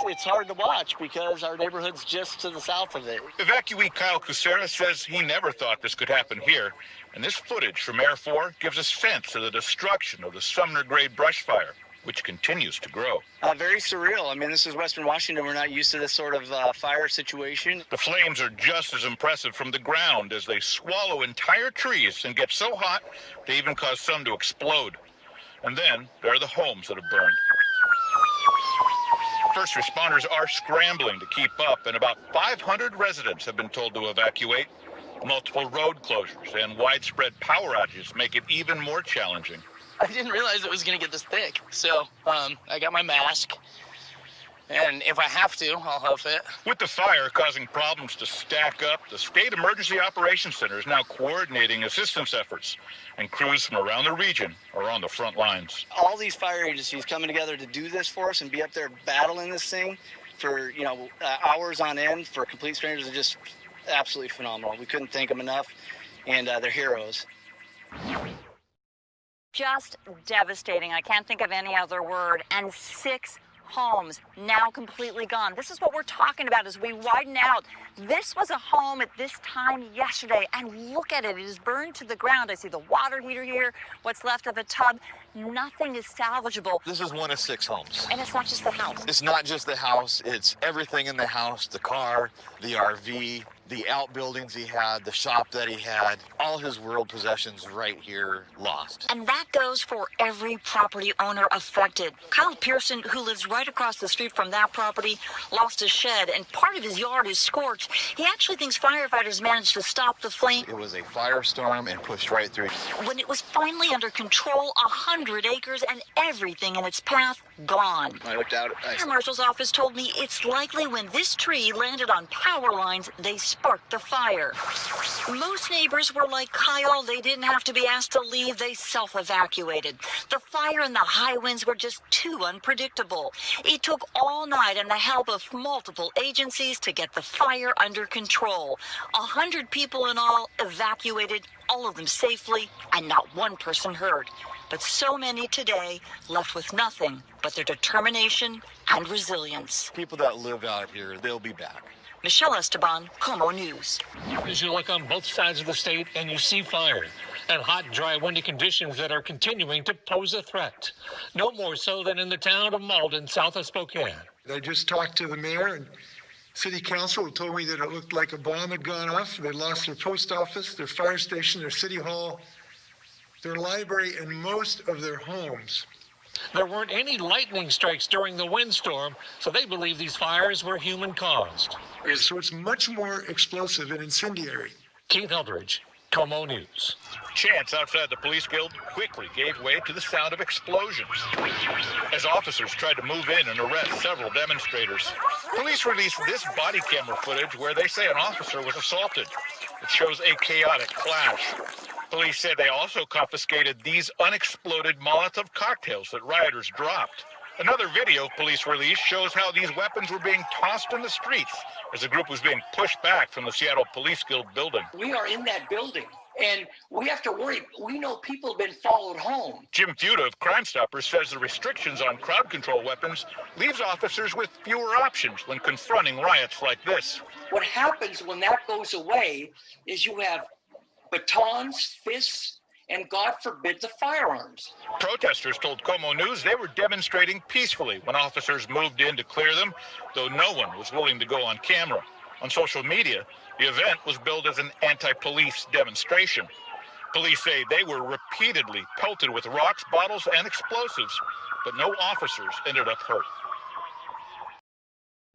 it's hard to watch because our neighborhood's just to the south of it. Evacuee Kyle Kucera says he never thought this could happen here, and this footage from Air 4 gives a sense of the destruction of the Sumner-grade brush fire, which continues to grow. Very surreal. I mean, this is Western Washington. We're not used to this sort of fire situation. The flames are just as impressive from the ground as they swallow entire trees and get so hot they even cause some to explode. And then there are the homes that have burned. First responders are scrambling to keep up, and about 500 residents have been told to evacuate. Multiple road closures and widespread power outages make it even more challenging. I didn't realize it was going to get this thick, so I got my mask, and if I have to, I'll huff it. With the fire causing problems to stack up, the State Emergency Operations Center is now coordinating assistance efforts, and crews from around the region are on the front lines. All these fire agencies coming together to do this for us and be up there battling this thing for, hours on end for complete strangers is just absolutely phenomenal. We couldn't thank them enough, and they're heroes. Just devastating. I can't think of any other word. And 6 homes now completely gone. This is what we're talking about as we widen out. This was a home at this time yesterday, and look at it. It is burned to the ground. I see the water heater here, what's left of a tub. Nothing is salvageable. This is one of 6 homes. And it's not just the house. It's not just the house, it's everything in the house, the car, the RV, the outbuildings he had, the shop that he had, all his world possessions right here lost. And that goes for every property owner affected. Kyle Pearson, who lives right across the street from that property, lost a shed, and part of his yard is scorched. He actually thinks firefighters managed to stop the flame. It was a firestorm and pushed right through. When it was finally under control, 100 acres and everything in its path gone. I looked out. The marshal's office told me it's likely when this tree landed on power lines, they sparked the fire. Most neighbors were like Kyle. They didn't have to be asked to leave. They self-evacuated. The fire and the high winds were just too unpredictable. It took all night and the help of multiple agencies to get the fire under control. 100 people in all evacuated, all of them safely, and not one person hurt. But so many today left with nothing but their determination and resilience. People that live out here, they'll be back. Michelle Esteban, Como News. As you look on both sides of the state and you see fire and hot, dry, windy conditions that are continuing to pose a threat. No more so than in the town of Malden, south of Spokane. I just talked to the mayor and city council who told me that it looked like a bomb had gone off. They lost their post office, their fire station, their city hall, their library, and most of their homes. There weren't any lightning strikes during the windstorm, so they believe these fires were human-caused. So it's much more explosive and incendiary. Keith Eldridge, Como News. Chants outside the police guild quickly gave way to the sound of explosions as officers tried to move in and arrest several demonstrators. Police released this body camera footage where they say an officer was assaulted. It shows a chaotic clash. Police said they also confiscated these unexploded Molotov cocktails that rioters dropped. Another video police released shows how these weapons were being tossed in the streets as the group was being pushed back from the Seattle Police Guild building. We are in that building, and we have to worry. We know people have been followed home. Jim Fuda of Crime Stoppers says the restrictions on crowd control weapons leaves officers with fewer options when confronting riots like this. What happens when that goes away is you have batons, fists, and God forbid the firearms. Protesters told Como News they were demonstrating peacefully when officers moved in to clear them, though no one was willing to go on camera. On social media, the event was billed as an anti-police demonstration. Police say they were repeatedly pelted with rocks, bottles, and explosives, but no officers ended up hurt.